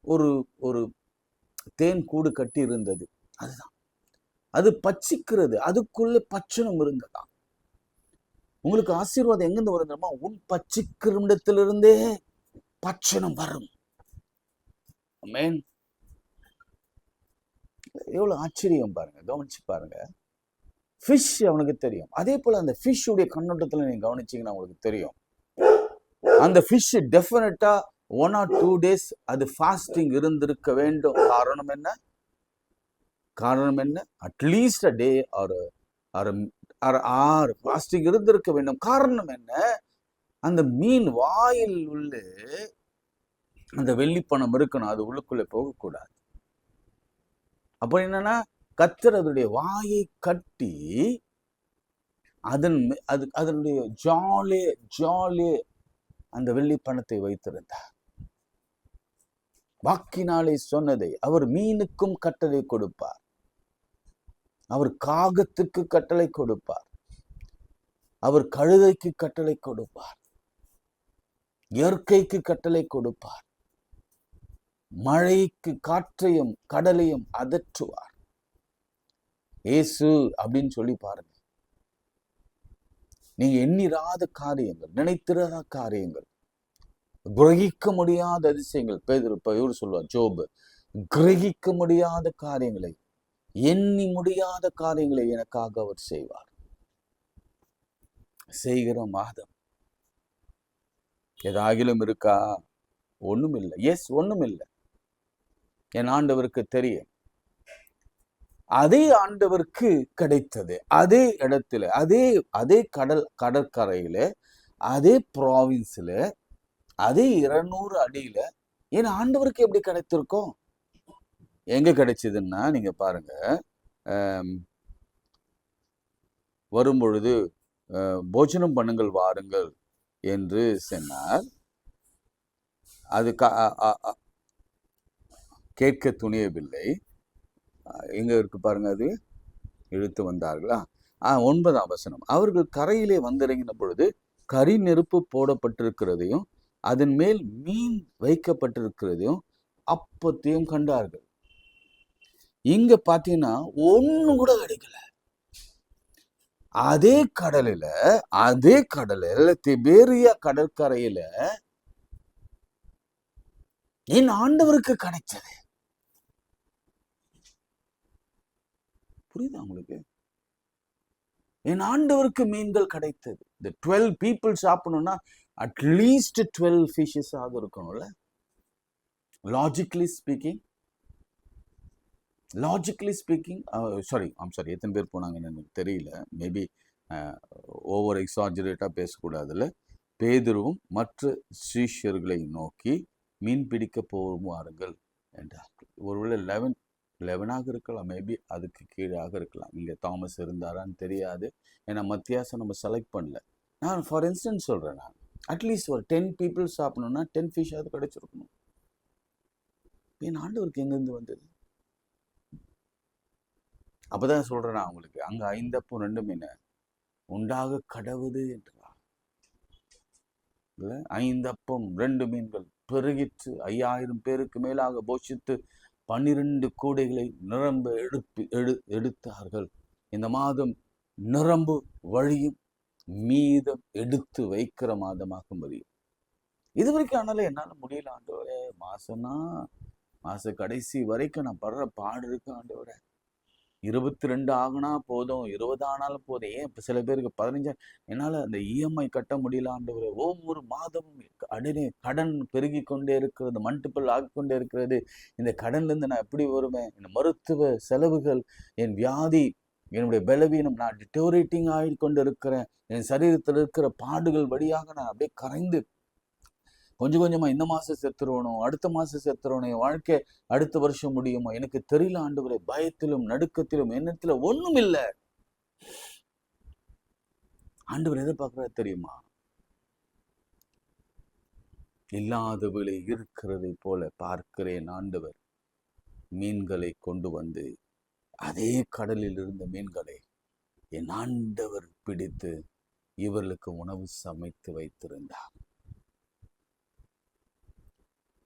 ஒரு ஒரு தேன் கூடு கட்டி இருந்தது. அதுதான் அது பச்சிக்கிறது, அதுக்குள்ள பச்சனம் இருந்ததா. உங்களுக்கு ஆசீர்வாதம் எங்கிருந்து வரும் தெரியுமா? உன் பச்சிக்கிறமிடத்திலிருந்தே பச்சனம் வரும். ஆமென். எவ்வளவு ஆச்சரியம் பாருங்க, கவனிச்சு பாருங்க. ஃபிஷ் அவனுக்கு தெரியும். அதே போல அந்த ஃபிஷ் உடைய கண்ணோட்டத்துல நீங்க கவனிச்சீங்கன்னா உங்களுக்கு தெரியும், அந்த ஃபிஷ் டெஃபினட்டா 1 or 2 days அது ஃபாஸ்டிங் இருந்திருக்க வேண்டும். காரணம் என்ன? At least a day or fasting இருந்திருக்க வேண்டும். காரணம் என்ன? அந்த மீன் வாயில் உள்ள அந்த வெள்ளிப்பணம் இருக்கணும், அது உள்ளுக்குள்ள போகக்கூடாது. அப்ப என்னன்னா, கர்த்தர் அதனுடைய வாயை கட்டி அதனுடைய ஜாலே அந்த வெள்ளிப்பணத்தை வைத்திருந்தார். வாக்கினாலே சொன்னதை அவர் மீனுக்கும் கட்டளை கொடுப்பார், அவர் காகத்துக்கு கட்டளை கொடுப்பார், அவர் கழுதைக்கு கட்டளை கொடுப்பார், இயற்கைக்கு கட்டளை கொடுப்பார், மழைக்கு காற்றையும் கடலையும் அதற்றுவார். இயேசு அப்படின்னு சொல்லி பாருங்க. நீங்க எண்ணிராத காரியங்கள், நினைத்திராத காரியங்கள், கிரகிக்க முடியாத அதிசயங்கள். இவரு சொல்லுவார், ஜோபு, கிரகிக்க முடியாத காரியங்களை, எண்ணி முடியாத காரியங்களை எனக்காக அவர் செய்வார். செய்கிற மாதம் ஏதாகிலும் இருக்கா? ஒண்ணும் இல்லை. எஸ், ஒண்ணும் இல்லை. என் ஆண்டவருக்கு தெரியும். அதே ஆண்டவருக்கு கிடைத்தது, அதே இடத்துல, அதே கடற்கரையில, அதே ப்ராவின்ஸ்ல, அதே 200 அடியில என் ஆண்டவருக்கு எப்படி கிடைத்திருக்கும்? எங்க கிடைச்சதுன்னா, நீங்க பாருங்க, வரும்பொழுது போஜனம் பண்ணுங்கள் வாருங்கள் என்று சொன்னார். அது கேட்க துணியவில்லை. எங்க இருக்கு பாருங்க, அது இழுத்து வந்தார்களா? 9ஆம் வசனம். அவர்கள் கரையிலே வந்திறங்கின பொழுது கரி நெருப்பு போடப்பட்டிருக்கிறதையும் அதன் மேல் மீன் வைக்கப்பட்டிருக்கிறதையும் அப்பத்தையும் கண்டார்கள். இங்க பாத்தீங்கன்னா ஒண்ணு கூட கிடைக்கல. அதே கடலில் திபேரியா கடற்கரையில என் ஆண்டவருக்கு கிடைச்சது. புரியுதா உங்களுக்கு? என் ஆண்டவருக்கு மீன்கள் கிடைத்தது. இந்த 12 people சாப்பிடணும்னா அட்லீஸ்ட் 12 fishes ஆக இருக்கணும்ல. லாஜிக்கலி ஸ்பீக்கிங், சாரி, எத்தனை பேர் போனாங்கன்னு எனக்கு தெரியல. மேபி ஓவர் எக்ஸாஜரேட்டா பேசக்கூடாதுல்ல. பேதுருவும் மற்ற சீஷர்களை நோக்கி மீன் பிடிக்க போவார்கள் என்றார்கள். ஒருவேளை 11 இருக்கலாம், மேபி அதுக்கு கீழாக இருக்கலாம். இங்கே தாமஸ் இருந்தாரான்னு தெரியாது, ஏன்னா மத்தியாசம் நம்ம செலக்ட் பண்ணல. நான் ஃபார் இன்ஸ்டன்ஸ் சொல்கிறேன், நான் அட்லீஸ்ட் ஒரு 10 people சாப்பிடணும்னா 10 fish அது கிடைச்சிருக்கணும். என் ஆண்டவருக்கு எங்கேருந்து வந்தது? அப்பதான் சொல்றேன் நான் உங்களுக்கு, அங்க 5 அப்பம் 2 மீன் உண்டாக கடவுது என்றார். இல்ல, 5 அப்பம் 2 மீன்கள் பெருகிற்று, 5000 பேருக்கு மேலாக போஷித்து 12 கூடைகளை நிரம்ப எடுத்தார்கள். இந்த மாதம் நிரம்பு வழியும் மீதம் எடுத்து வைக்கிற மாதமாக முடியும். இது வரைக்கும் ஆனாலும் என்னால முடியல ஆண்டவரே. மாச கடைசி வரைக்கும் நான் படுற பாடு இருக்கு ஆண்டவரே. 22 ஆகுனா போதும், 20 ஆனாலும் போதும். ஏன் இப்ப சில பேருக்கு 15 என்னால அந்த இஎம்ஐ கட்ட முடியல ஆண்டவரே. ஒவ்வொரு மாதமும் கடன் பெருகி கொண்டே இருக்கிறது, மல்டிபிள் ஆகிக்கொண்டே இருக்கிறது. இந்த கடன்ல இருந்து நான் எப்படி வருவேன்? இந்த மருத்துவ செலவுகள், என் வியாதி, என்னுடைய பலவீனம், நான் டிட்டோரேட்டிங் ஆகிக்கொண்டு இருக்கிறேன். என் சரீரத்தில் இருக்கிற பாடுகள் வழியாக நான் அப்படியே கரைந்து கொஞ்சம் கொஞ்சமா இந்த மாசம் செத்துருவணும், அடுத்த மாசம் செத்துருவணும், என் வாழ்க்கை அடுத்த வருஷம் முடியுமா எனக்கு தெரியல ஆண்டவரே. பயத்திலும் நடுக்கத்திலும் எண்ணத்துல ஒண்ணும் இல்லை. ஆண்டவர் எதை பார்க்கிறார் தெரியுமா? இல்லாதவளை இருக்கிறதை போல பார்க்கிறேன் ஆண்டவர். மீன்களை கொண்டு வந்து அதே கடலில் இருந்த மீன்களை என் ஆண்டவர் பிடித்து இவர்களுக்கு உணவு சமைத்து வைத்திருந்தார்.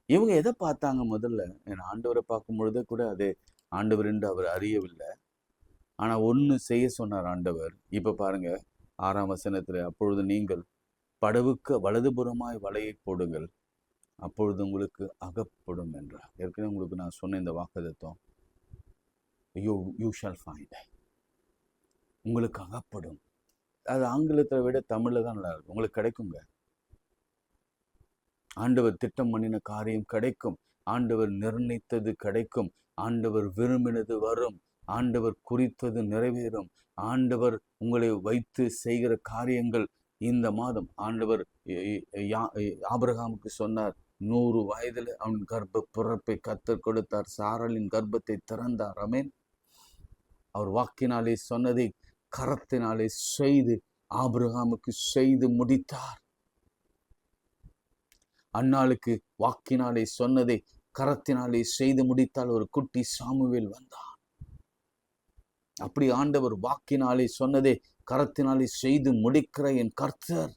இவங்க எதை பார்த்தாங்க? முதல்ல என் ஆண்டவரை பார்க்கும் பொழுதே கூட அது ஆண்டவர் என்று அவர் அறியவில்லை. ஆனா ஒண்ணு செய்ய சொன்னார் ஆண்டவர். இப்ப பாருங்க 6ஆம் வசனத்துல, அப்பொழுது நீங்கள் படவுக்கு வலதுபுறமாய் வலையை போடுங்கள், அப்பொழுது உங்களுக்கு அகப்படும் என்றார். ஏற்கனவே உங்களுக்கு நான் சொன்ன இந்த வாக்குத்தத்தம், யூ ஷால் ஃபைண்ட், உங்களுக்கு அகப்படும். அது ஆங்கிலத்தை விட தமிழ்ல தான் நல்லா இருக்கும். உங்களுக்கு கிடைக்குங்க. ஆண்டவர் திட்டம் பண்ணின காரியம் கிடைக்கும், ஆண்டவர் நிர்ணயித்தது கிடைக்கும், ஆண்டவர் விரும்பினது வரும், ஆண்டவர் குறித்தது நிறைவேறும். ஆண்டவர் உங்களை வைத்து செய்கிற காரியங்கள் இந்த மாதம் ஆண்டவர் ஆபிரகாமுக்கு சொன்னார். 100 வயதுல அவன் கர்ப்ப பிறப்பை கத்தர் கொடுத்தார். சாராளின் கர்ப்பத்தை திறந்தார். ஆமென். அவர் வாக்கினாலே சொன்னதை கரத்தினாலே செய்து ஆபிரகாமுக்கு செய்து முடித்தார். அன்னாளுக்கு வாக்கினாலே சொன்னதை கரத்தினாலே செய்து முடித்தால் ஒரு குட்டி சாமுவேல் வந்தான். அப்படி ஆண்டவர் வாக்கினாலே சொன்னதை கரத்தினாலே செய்து முடிக்கிற என் கர்த்தர்.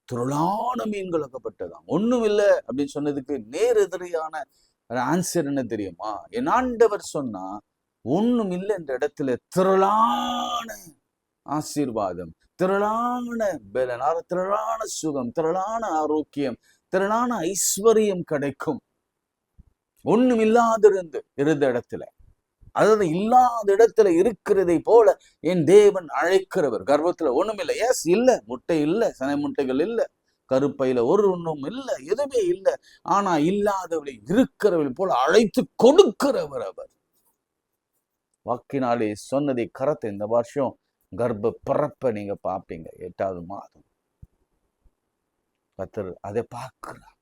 திரளான மீன்கள் அகப்பட்டதாம். ஒண்ணும் இல்லை அப்படின்னு சொன்னதுக்கு நேர் எதிரியான ஆன்சர் என்ன தெரியுமா? என் ஆண்டவர் சொன்னா ஒண்ணும் இல்லை என்ற இடத்துல திரளான ஆசீர்வாதம், திரளான பலன், திரளான சுகம், திரளான ஆரோக்கியம், திரளான ஐஸ்வர்யம் கிடைக்கும். ஒண்ணும் இருந்த இடத்துல, அதாவது இல்லாத இடத்துல இருக்கிறதை போல என் தேவன் அழைக்கிறவர். கர்ப்பத்துல ஒண்ணும் இல்லை, எஸ் இல்ல, முட்டை இல்லை, சனை முட்டைகள் இல்லை, கருப்பையில ஒரு ஒன்றும் இல்லை, எதுவுமே இல்லை. ஆனா இல்லாதவளை இருக்கிறவளை போல அழைத்து கொடுக்கிறவர் அவர். வாக்கினாலே சொன்னதை கரத்தை இந்த வருஷம் கர்ப்ப பிறப்ப நீங்க பார்ப்பீங்க. 8வது மாதம் கர்த்தர் அதை பார்க்கிறார்.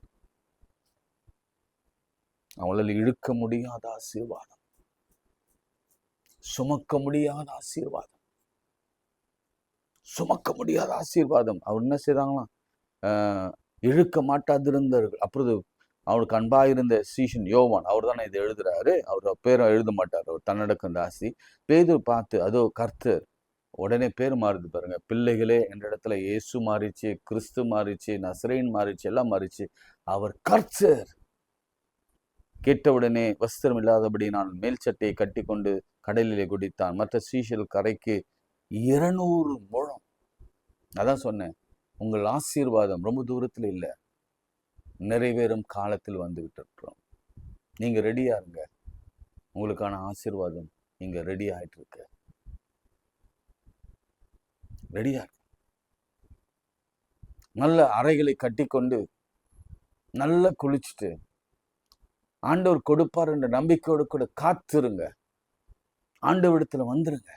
அவளால் இழுக்க முடியாத ஆசீர்வாதம், சுமக்க முடியாத ஆசீர்வாதம், சுமக்க முடியாத ஆசீர்வாதம். அவர் என்ன செய்தாங்களாம்? இழுக்க மாட்டாதிருந்தார்கள். அப்பொழுது அவருக்கு அன்பாயிருந்த சீஷன் யோவான், அவர் தானே இதை எழுதுறாரு, அவர் பேரை எழுத மாட்டார், அவர் தன்னடக்கம் ராசி. பேதுரு பார்த்து, அதோ கர்த்தர், உடனே பேர் மாறுது பாருங்க. பிள்ளைகளே என்ற இடத்துல இயேசு மாறிச்சு, கிறிஸ்து மாறிச்சு, நசரேன் மாறிச்சு, எல்லாம் மாறிச்சு. அவர் கர்த்தர். கேட்டவுடனே வஸ்திரம் இல்லாதபடி நான் மேல் சட்டையை கட்டி கொண்டு கடலிலே குடித்தான். மற்ற சீஷல் கரைக்கு 200 முழம். அதான் சொன்னேன், உங்கள் ஆசீர்வாதம் ரொம்ப தூரத்துல இல்லை, நிறைவேறும் காலத்தில் வந்து விட்டுருக்கிறோம். நீங்க ரெடியா இருங்க, உங்களுக்கான ஆசீர்வாதம் நீங்க ரெடி ஆயிட்டு இருக்க. ரெடியா இருக்கு. நல்ல அறைகளை கட்டி கொண்டு நல்லா குளிச்சுட்டு ஆண்டவர் கொடுப்பார் என்ற நம்பிக்கையோடு கூட காத்திருங்க. ஆண்டவரிடத்துல வந்துருங்க.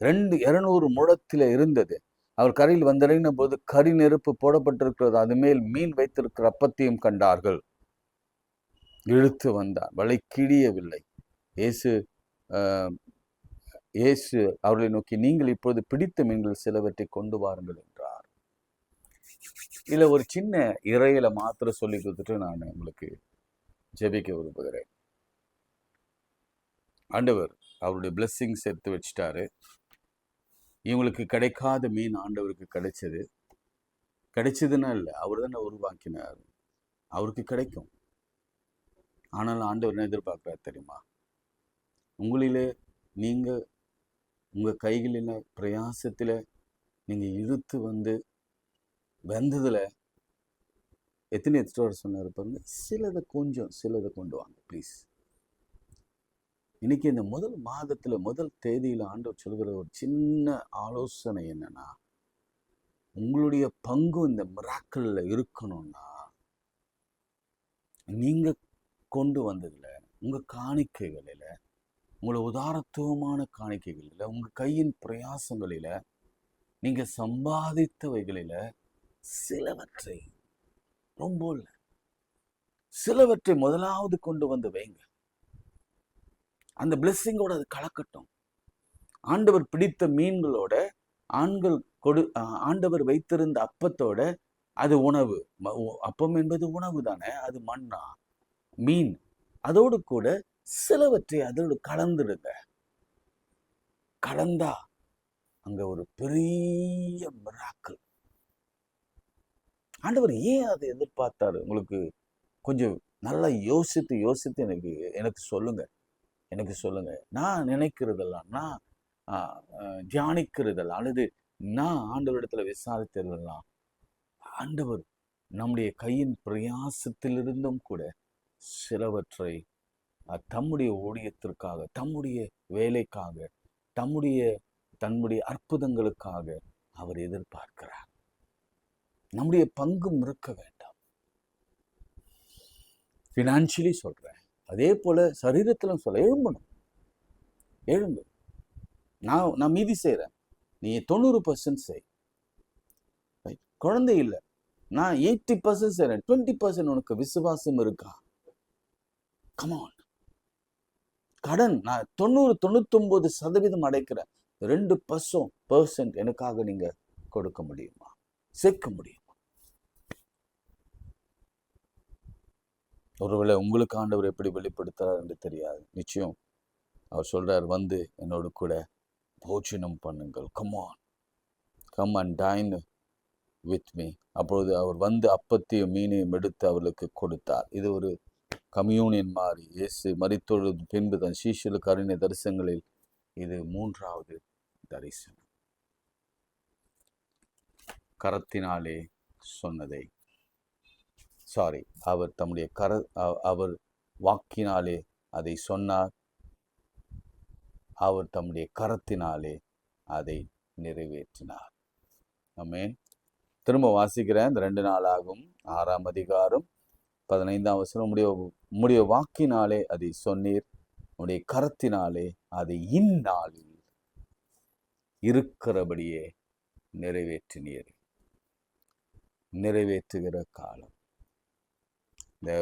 200 முழத்தில இருந்தது. அவர் கரையில் வந்திறங்கின போது கரி நெருப்பு போடப்பட்டிருக்கிறது, அது மேல் மீன் வைத்திருக்கிற அப்பத்தையும் கண்டார்கள். இழுத்து வந்தார், வலை கிழியவில்லை. இயேசு அவர்களை நோக்கி, நீங்கள் இப்போது பிடித்த மீன்கள் சிலவற்றை கொண்டு வாருங்கள் என்றார். இதுல ஒரு சின்ன இறையில மாத்திர சொல்லி கொடுத்துட்டு நான் உங்களுக்கு ஜெபிக்க விரும்புகிறேன். ஆண்டவர் அவருடைய பிளெஸ்ஸிங்ஸ் எடுத்து வச்சிட்டாரு. இவங்களுக்கு கிடைக்காத மீன் ஆண்டவருக்கு கிடைச்சது. கிடைச்சதுன்னா இல்லை, அவர் தானே உருவாக்கினார், அவருக்கு கிடைக்கும். ஆனாலும் ஆண்டவர் என்ன எதிர்பார்க்குறாரு தெரியுமா? உங்களிலே நீங்கள் உங்கள் கைகளில் பிரயாசத்தில் நீங்கள் இழுத்து வந்து வெந்ததில் எத்தனை எடுத்துட்டு வர சொன்னார் பாருங்க. சிலதை கொண்டு வாங்க ப்ளீஸ். இன்னைக்கு இந்த முதல் மாதத்தில் முதல் தேதியில் ஆண்டவர் சொல்கிற ஒரு சின்ன ஆலோசனை என்னன்னா, உங்களுடைய பங்கு இந்த மிராக்கிள்ல இருக்கணும்னா நீங்க கொண்டு வந்ததுல, உங்க காணிக்கைகளில, உங்களை உதாரத்துவமான காணிக்கைகளில, உங்க கையின் பிரயாசங்களில, நீங்க சம்பாதித்தவைகளில சிலவற்றை, ரொம்ப இல்லை, சிலவற்றை முதலாவது கொண்டு வந்து வைங்க. அந்த பிளெஸ்ஸிங்கோட அது கலக்கட்டும். ஆண்டவர் பிடித்த மீன்களோட ஆண்டவர் வைத்திருந்த அப்பத்தோட, அது உணவு, அப்பம் என்பது உணவு தானே, அது மண்ணா மீன், அதோடு கூட சிலவற்றை அதோடு கலந்துடுங்க. கலந்தா அங்க ஒரு பெரிய மிராக்கிள். ஆண்டவர் ஏன் அதை எதிர்பார்த்தாரு? உங்களுக்கு கொஞ்சம் நல்லா யோசித்து எனக்கு சொல்லுங்க. நான் நினைக்கிறதெல்லாம், நான் தியானிக்கிறதெல்லாம், அல்லது நான் ஆண்டவரிடத்துல விசாரித்ததெல்லாம், ஆண்டவர் நம்முடைய கையின் பிரயாசத்திலிருந்தும் கூட சிலவற்றை தம்முடைய ஊழியத்திற்காக, தம்முடைய வேலைக்காக, தன்னுடைய அற்புதங்களுக்காக அவர் எதிர்பார்க்கிறார். நம்முடைய பங்கும் இருக்க வேண்டாம். ஃபினான்ஷியலி சொல்றேன், அதே போல சரீரத்திலும் சொல்ல, எழும்பு. நான் மீதி செய்கிறேன், நீ 90% செய். குழந்தை இல்லை, நான் 80% செய்கிறேன், 20% உனக்கு விசுவாசம் இருக்கா? கமான். கடன் நான் 99% அடைக்கிறேன், 2% எனக்காக நீங்க கொடுக்க முடியுமா? சேர்க்க முடியுமா? ஒருவேளை உங்களுக்கு ஆண்டவர் எப்படி வெளிப்படுத்துறார் என்று தெரியாது. நிச்சயம் அவர் சொல்றார், வந்து என்னோடு கூட போஜனம் பண்ணுங்கள், come and time with me. அப்பொழுது அவர் வந்து அப்பத்தையும் மீனையும் எடுத்து அவர்களுக்கு கொடுத்தார். இது ஒரு கம்யூனியன் மாதிரி. இயேசு மரித்தொழுது பின்பு தன் சீஷர்களுக்கு அருளின தரிசனங்களில் இது 3வது தரிசனம். கரத்தினாலே சொன்னதை, அவர் வாக்கினாலே அதை சொன்னார், அவர் தம்முடைய கரத்தினாலே அதை நிறைவேற்றினார். ஆமென். திரும்ப வாசிக்கிறேன். இந்த 2 நாளாகும் 6ஆம் அதிகாரம் 15ஆம் வசனம். உம்முடைய வாக்கினாலே அதை சொன்னீர், உம்முடைய கரத்தினாலே அதை இந்நாளில் இருக்கிறபடியே நிறைவேற்றினீர். நிறைவேற்றுகிற காலம். இந்த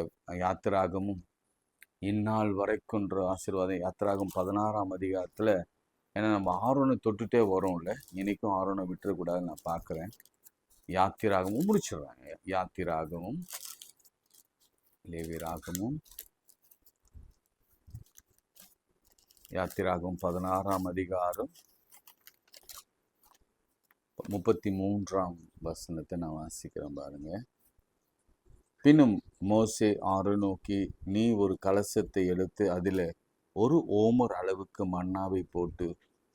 யாத்திராகமும் இந்நாள் வரைக்குன்ற ஆசீர்வாதம் யாத்திராகம் 16ஆம் அதிகாரத்துல, ஏன்னா நம்ம ஆரோனை தொட்டுட்டே வரோம்ல, இன்னைக்கும் ஆரோனை விட்டுறக்கூடாதுன்னு நான் பார்க்குறேன். யாத்திராகமும் முடிச்சிடுறாங்க. யாத்திராகமும் லேவியராகமும் யாத்திராகமும் 16ஆம் அதிகாரம் 33ஆம் வசனத்தை நான் வாசிக்கிறேன் பாருங்க. பின்னும் மோசே ஆரோனை நோக்கி, நீ ஒரு கலசத்தை எடுத்து அதில் 1 ஓமர் அளவுக்கு மன்னாவை போட்டு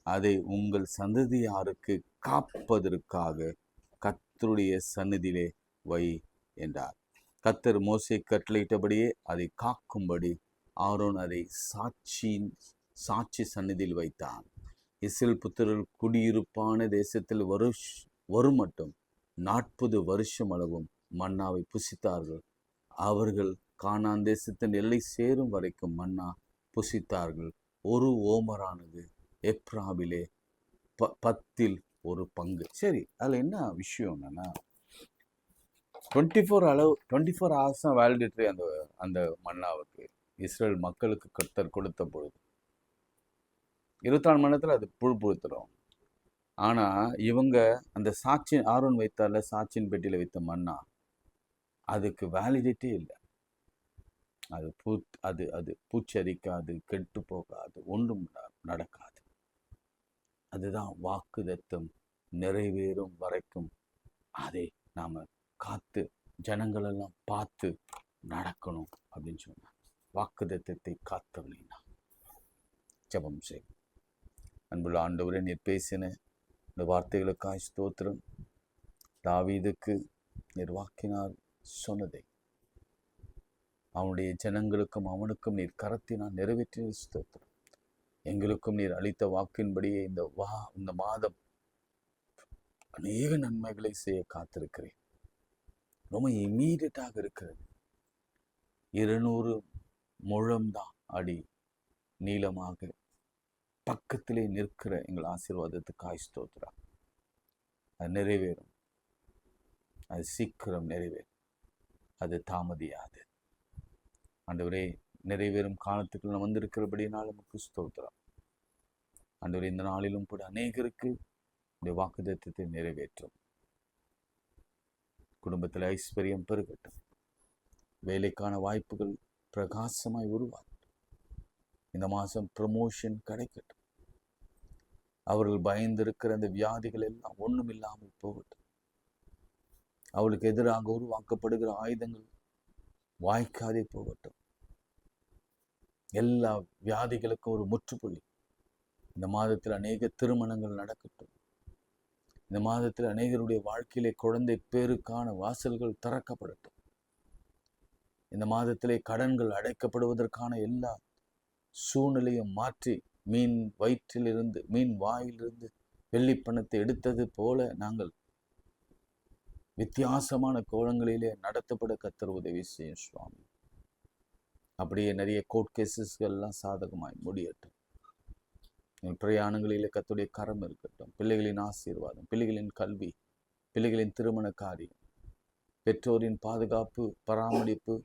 அதை உங்கள் சந்ததியாருக்கு காப்பதற்காக கர்த்தருடைய சந்நிதியிலே வை என்றார். கர்த்தர் மோசே கட்டளையிட்டபடியே அதை காக்கும்படி ஆரோன் அதை சாட்சி சந்நிதியில் வைத்தான். இஸ்ரவேல் புத்திரர் குடியிருப்பான தேசத்தில் வரும் மட்டும் 40 வருஷம் அளவும் மன்னாவை புசித்தார்கள். அவர்கள் கானான் தேசத்தின் எல்லை சேரும் வரைக்கும் மன்னா புசித்தார்கள். 1 ஓமரானது எப்ராவிலே 10ல் 1 பங்கு. சரி, அதில் என்ன விஷயம் என்னன்னா, 24 hours வேலிடிட்டி அந்த மன்னாவுக்கு இஸ்ரேல் மக்களுக்கு கர்த்தர் கொடுத்த பொழுது 24 மணி நேரத்தில் அது புழுத்துரும். ஆனால் இவங்க அந்த ஆரோன் வைத்தால சாட்சியின் பெட்டியில் வைத்த மன்னா, அதுக்கு வேலிடிட்டி இல்லை. அது பூச்சரிக்காது, கெட்டு போகாது, ஒன்றும் நடக்காது. அதுதான் வாக்குத்தத்தம் நிறைவேறும் வரைக்கும் அதை நாம காத்து ஜனங்களெல்லாம் பார்த்து நடக்கணும் அப்படின்னு சொன்னார். வாக்குத்தத்தத்தை காத்தவனை நான் ஜெபம் செய். அன்புள்ள ஆண்டவரே, நீர் பேசின இந்த வார்த்தைகளுக்காய் ஸ்தோத்திரம். தாவீதுக்கு நீர் வாக்கினால் சொன்னதை அவனுடைய ஜனங்களுக்கும் அவனுக்கும் நீர் கரத்தினால் நிறைவேற்றின ஸ்தோத்திரம். எங்களுக்கும் நீர் அளித்த வாக்கின்படியே இந்த மாதம் அநேக நன்மைகளை செய்ய காத்திருக்கிறேன். ரொம்ப இமீடியட்டாக இருக்கிறது. 200 முழம்தான் அடி நீளமாக பக்கத்திலே நிற்கிற எங்கள் ஆசீர்வாதத்துக்காய் ஸ்தோத்திரம். அது நிறைவேறும். அது சீக்கிரம் நிறைவேறும். அது தாமதியாது. ஆண்டவரே, நிறைவேறும் காலத்துக்குள்ள வந்திருக்கிறபடினால் நமக்கு ஸ்தோத்திரம். ஆண்டவரே, இந்த நாளிலும் கூட அநேகருக்கு இந்த வாக்குத்தத்தத்தை நிறைவேற்றும். குடும்பத்தில் ஐஸ்வர்யம் பெருகட்டும். வேலைக்கான வாய்ப்புகள் பிரகாசமாய் உருவாகட்டும். இந்த மாதம் ப்ரமோஷன் கிடைக்கட்டும். அவர்கள் பயந்திருக்கிற அந்த வியாதிகள் எல்லாம் ஒன்றும் இல்லாமல் போகட்டும். அவளுக்கு எதிராக உருவாக்கப்படுகிற ஆயுதங்கள் வாய்க்காதே போகட்டும். எல்லா வியாதிகளுக்கும் ஒரு முற்றுப்புள்ளி. இந்த மாதத்தில் அநேக திருமணங்கள் நடக்கட்டும். இந்த மாதத்தில் அநேகருடைய வாழ்க்கையிலே குழந்தை பேருக்கான வாசல்கள் திறக்கப்படட்டும். இந்த மாதத்திலே கடன்கள் அடைக்கப்படுவதற்கான எல்லா சூழ்நிலையும் மாற்றி மீன் வாயிலிருந்து வெள்ளிப்பணத்தை எடுத்தது போல நாங்கள் வித்தியாசமான கோலங்களிலே நடத்தப்பட கர்த்தர் உதவி செய்யும் சுவாமி. அப்படியே நிறைய கோர்ட் கேசஸ்கள்லாம் சாதகமாய் முடியட்டும். பிரயாணங்களிலே கர்த்தருடைய கரம் இருக்கட்டும். பிள்ளைகளின் ஆசீர்வாதம், பிள்ளைகளின் கல்வி, பிள்ளைகளின் திருமண காரியம், பெற்றோரின் பாதுகாப்பு, பராமரிப்பு,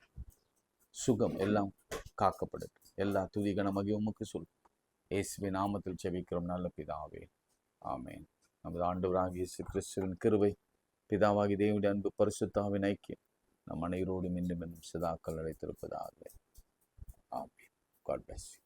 சுகம் எல்லாம் காக்கப்படட்டும். எல்லா துதி கன மகிமையும் உமக்கு சொல்லும். இயேசுவின் நாமத்தில் ஜெபிக்கிறோம் நல்ல பிதாவே, ஆமென். நமது ஆண்டவராகிய இயேசு கிறிஸ்துவின் கிருபை, பிதாவாகிய தேவனுடைய அன்பு, பரிசுத்த ஆவியின் ஐக்கியம் நம் அனைவரோடும் இன்னும் சதாக்கள் அழைத்திருப்பதாக. ஆமென். God bless you.